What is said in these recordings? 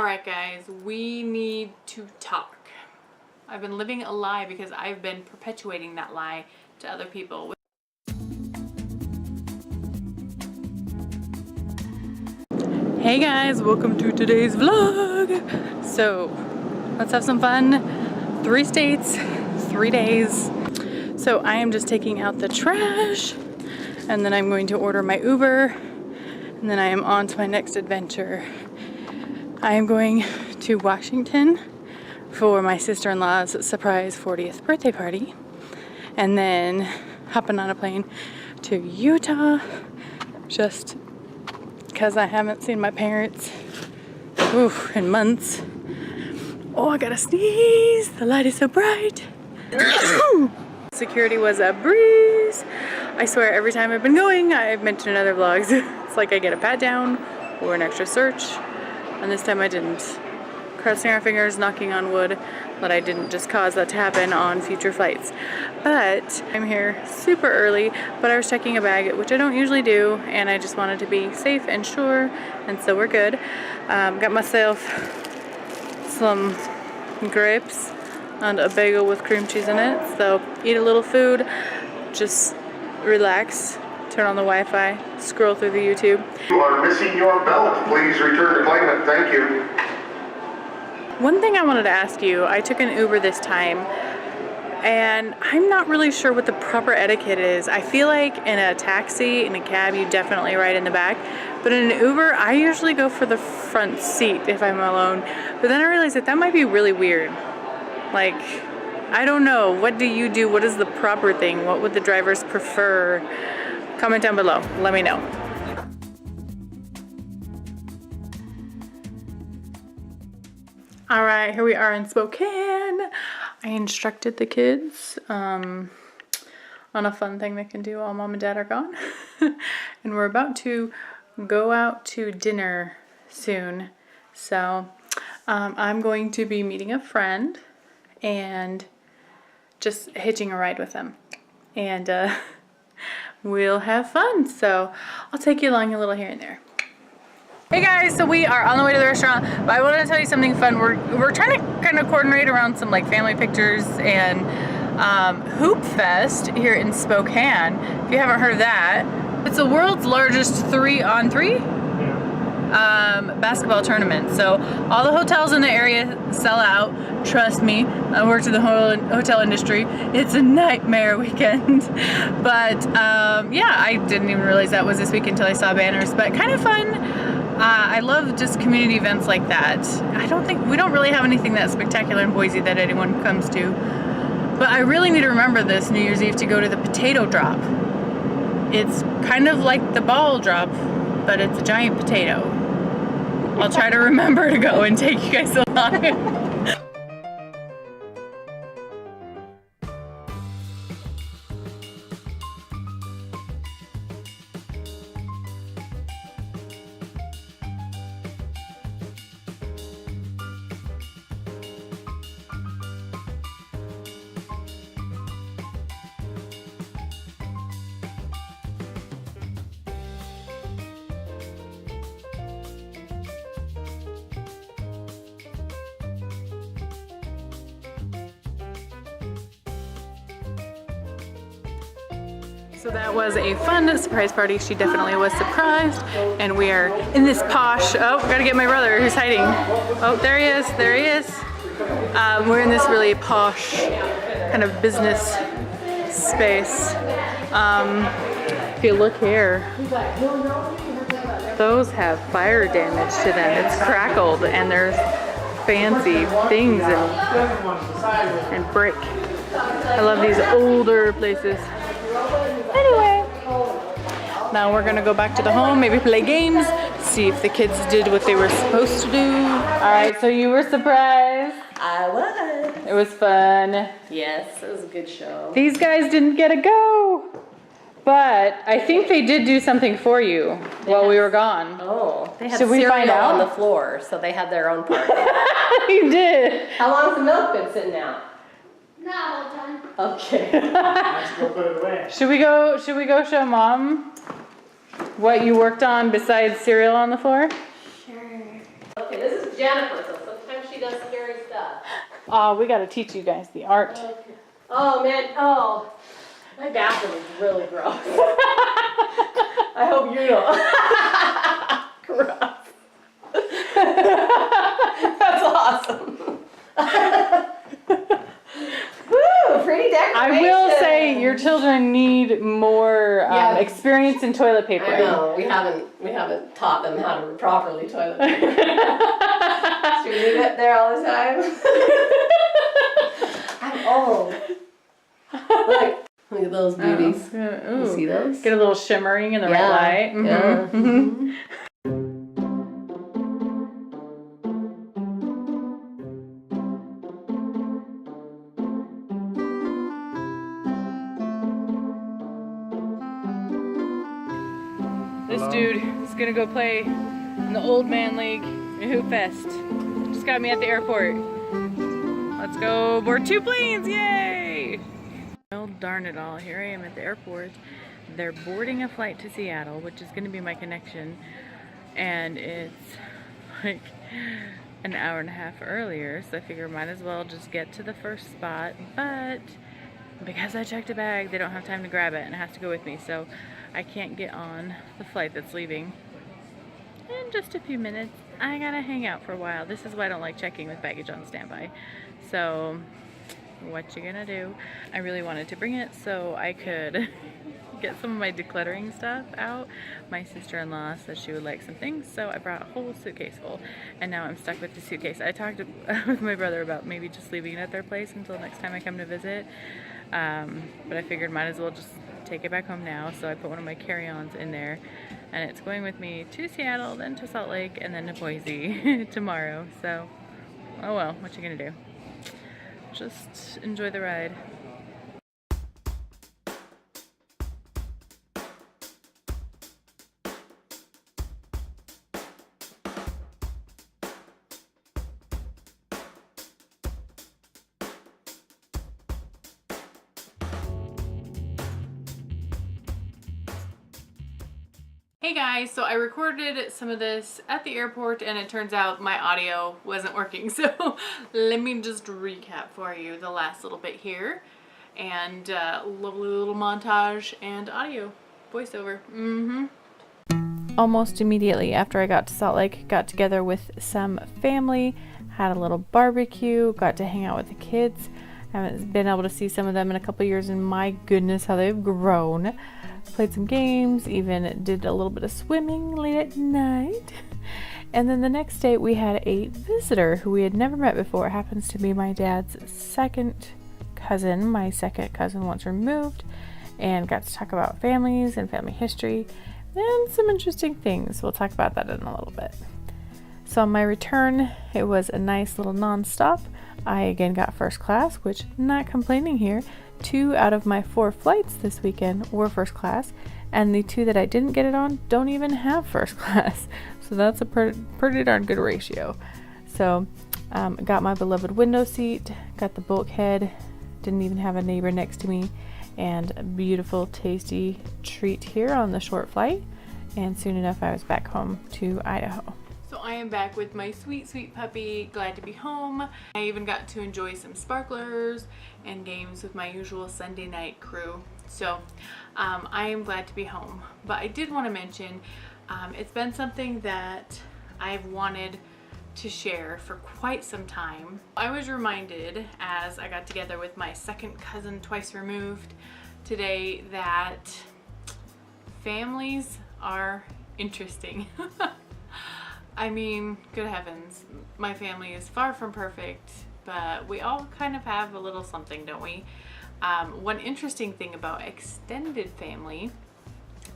Alright guys, we need to talk. I've been living a lie because I've been perpetuating that lie to other people. Hey guys, welcome to today's vlog. So, let's have some fun. 3 states, 3 days. So I am just taking out the trash and then I'm going to order my Uber and then I am on to my next adventure. I am going to Washington for my sister-in-law's surprise 40th birthday party and then hopping on a plane to Utah just because I haven't seen my parents in months. Oh, I gotta sneeze. The light is so bright. Security was a breeze. I swear every time I've been going, I've mentioned in other vlogs, it's like I get a pat down or an extra search, and this time I didn't. Crossing our fingers, knocking on wood, that I didn't just cause that to happen on future flights. But I'm here super early, but I was checking a bag, which I don't usually do, and I just wanted to be safe and sure, and so we're good. Got myself some grapes and a bagel with cream cheese in it, so eat a little food, just relax, turn on the Wi-Fi, scroll through the YouTube. You are missing your belt. Please return to claimant. Thank you. One thing I wanted to ask you, I took an Uber this time and I'm not really sure what the proper etiquette is. I feel like in a taxi, in a cab, you definitely ride in the back, but in an Uber, I usually go for the front seat if I'm alone. But then I realized that might be really weird. Like, I don't know, what do you do? What is the proper thing? What would the drivers prefer? Comment down below, let me know. All right, here we are in Spokane. I instructed the kids on a fun thing they can do while mom and dad are gone. And we're about to go out to dinner soon. So I'm going to be meeting a friend and just hitching a ride with them. And we'll have fun. So I'll take you along a little here and there. Hey guys, so we are on the way to the restaurant, but I wanted to tell you something fun. We're trying to kind of coordinate around some like family pictures and Hoop Fest here in Spokane. If you haven't heard of that, it's the world's largest 3-on-3 basketball tournament. So all the hotels in the area sell out. Trust me, I worked in the hotel industry. It's a nightmare weekend. But yeah, I didn't even realize that was this weekend until I saw banners, but kind of fun. I love just community events like that. We don't really have anything that spectacular in Boise that anyone comes to. But I really need to remember this New Year's Eve to go to the potato drop. It's kind of like the ball drop, but it's a giant potato. I'll try to remember to go and take you guys along. So that was a fun surprise party. She definitely was surprised. And we are in this posh, gotta get my brother who's hiding. Oh, there he is, there he is. We're in this really posh kind of business space. If you look here, those have fire damage to them. It's crackled and there's fancy things and brick. I love these older places. Anyway, now we're gonna go back to the home, maybe play games, see if the kids did what they were supposed to do. All right, so you were surprised. I was. It was fun. Yes, it was a good show. These guys didn't get to go, but I think they did do something for you while we were gone. Oh, they had Should we find cereal out? on the floor, so they had their own part. You did. How long's the milk been sitting out? Not all done. Okay. Let's go put it away. Should we go show Mom what you worked on besides cereal on the floor? Sure. Okay, this is Jennifer, so sometimes she does scary stuff. Oh, we got to teach you guys the art. Oh man, oh, my bathroom is really gross. I hope you know. Gross. That's awesome. Woo, pretty decoration. I will say your children need more Yeah. experience in toilet paper. I know, we haven't taught them how to properly toilet paper. Should we leave it there all the time? I'm old. Look at those beauties. Ooh. You see those? Get a little shimmering in the right light. Mhm. Yeah. Mhm. This dude is gonna go play in the Old Man League in Hoop Fest. Just got me at the airport. Let's go board 2 planes, yay! Well, darn it all, here I am at the airport. They're boarding a flight to Seattle, which is gonna be my connection. And it's like an hour and a half earlier, so I figure might as well just get to the first spot. But because I checked a bag, they don't have time to grab it and it has to go with me, so I can't get on the flight that's leaving in just a few minutes. I gotta hang out for a while. This is why I don't like checking with baggage on standby. So what you gonna do? I really wanted to bring it so I could get some of my decluttering stuff out. My sister-in-law said she would like some things, so I brought a whole suitcase full, and now I'm stuck with the suitcase. I talked with my brother about maybe just leaving it at their place until next time I come to visit, but I figured might as well just take it back home now, so I put one of my carry-ons in there, and it's going with me to Seattle, then to Salt Lake, and then to Boise tomorrow. So, oh well, what you gonna do? Just enjoy the ride. Hey guys, so I recorded some of this at the airport and it turns out my audio wasn't working. So let me just recap for you the last little bit here, and lovely little montage and audio voiceover. Almost immediately after I got to Salt Lake, got together with some family, had a little barbecue, got to hang out with the kids. Haven't been able to see some of them in a couple years, and my goodness how they've grown. Played some games, even did a little bit of swimming late at night. And then the next day we had a visitor who we had never met before. It happens to be my dad's second cousin, my second cousin once removed, and got to talk about families and family history and some interesting things. We'll talk about that in a little bit. So on my return, it was a nice little non-stop. I again got first class, which not complaining here. 2 out of my 4 flights this weekend were first class, and the 2 that I didn't get it on don't even have first class. So that's a pretty darn good ratio. So got my beloved window seat, got the bulkhead, didn't even have a neighbor next to me, and a beautiful tasty treat here on the short flight. And soon enough I was back home to Idaho. So I am back with my sweet, sweet puppy, glad to be home. I even got to enjoy some sparklers and games with my usual Sunday night crew. So I am glad to be home. But I did want to mention, it's been something that I've wanted to share for quite some time. I was reminded as I got together with my second cousin twice removed today that families are interesting. I mean, good heavens, my family is far from perfect, but we all kind of have a little something, don't we? One interesting thing about extended family,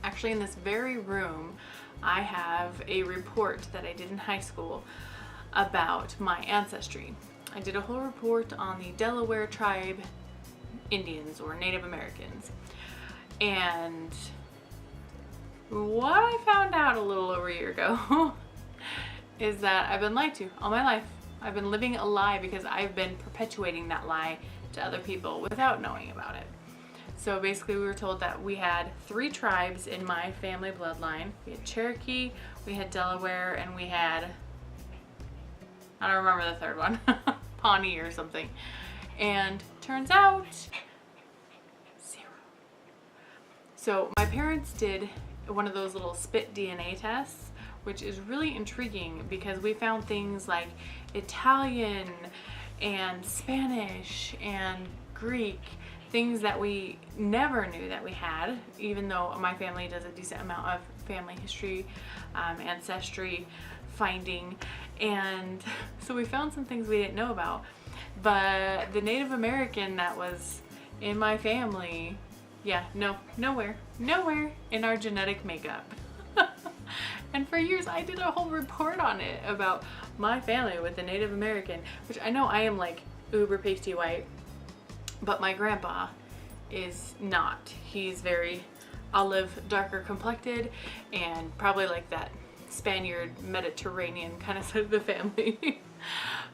actually in this very room, I have a report that I did in high school about my ancestry. I did a whole report on the Delaware tribe Indians or Native Americans. And what I found out a little over a year ago is that I've been lied to all my life. I've been living a lie because I've been perpetuating that lie to other people without knowing about it. So basically we were told that we had 3 tribes in my family bloodline. We had Cherokee, we had Delaware, and we had I don't remember the third one. Pawnee or something. And turns out, 0. So my parents did one of those little spit DNA tests, which is really intriguing because we found things like Italian and Spanish and Greek, things that we never knew that we had, even though my family does a decent amount of family history, ancestry finding. And so we found some things we didn't know about. But the Native American that was in my family, yeah, nowhere in our genetic makeup. And for years I did a whole report on it about my family with the Native American, which I know I am like uber pasty white, but my grandpa is not. He's very olive, darker complected, and probably like that Spaniard Mediterranean kind of side of the family.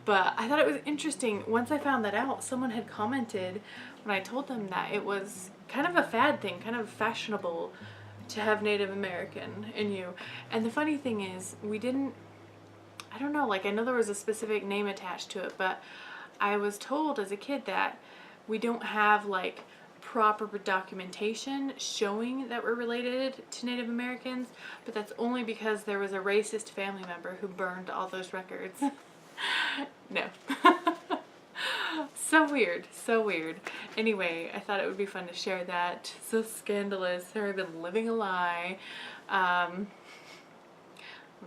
But I thought it was interesting. Once I found that out, someone had commented when I told them that it was kind of a fad thing, kind of fashionable to have Native American in you. And the funny thing is, we didn't, I don't know, like I know there was a specific name attached to it, but I was told as a kid that we don't have like proper documentation showing that we're related to Native Americans, but that's only because there was a racist family member who burned all those records. No. So weird, so weird. Anyway, I thought it would be fun to share that. So scandalous. There I've been living a lie. I'm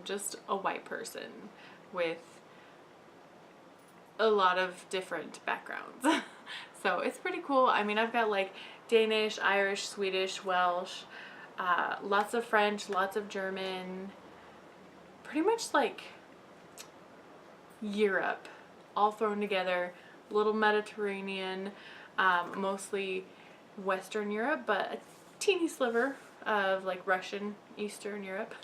just a white person with a lot of different backgrounds. So it's pretty cool. I mean, I've got like Danish, Irish, Swedish, Welsh, lots of French, lots of German, pretty much like Europe all thrown together, a little Mediterranean, mostly Western Europe, but a teeny sliver of like Russian Eastern Europe.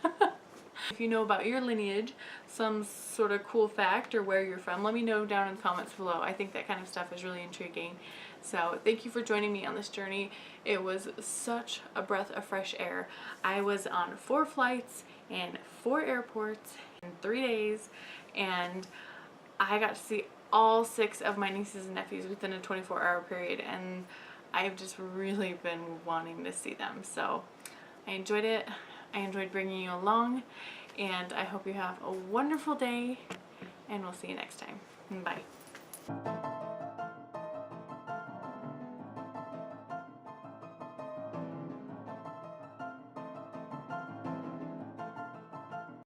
If you know about your lineage, some sort of cool fact or where you're from, let me know down in the comments below. I think that kind of stuff is really intriguing. So thank you for joining me on this journey. It was such a breath of fresh air. I was on 4 flights and 4 airports in 3 days, and I got to see all 6 of my nieces and nephews within a 24-hour period, and I've just really been wanting to see them. So I enjoyed it. I enjoyed bringing you along, and I hope you have a wonderful day, and we'll see you next time. Bye.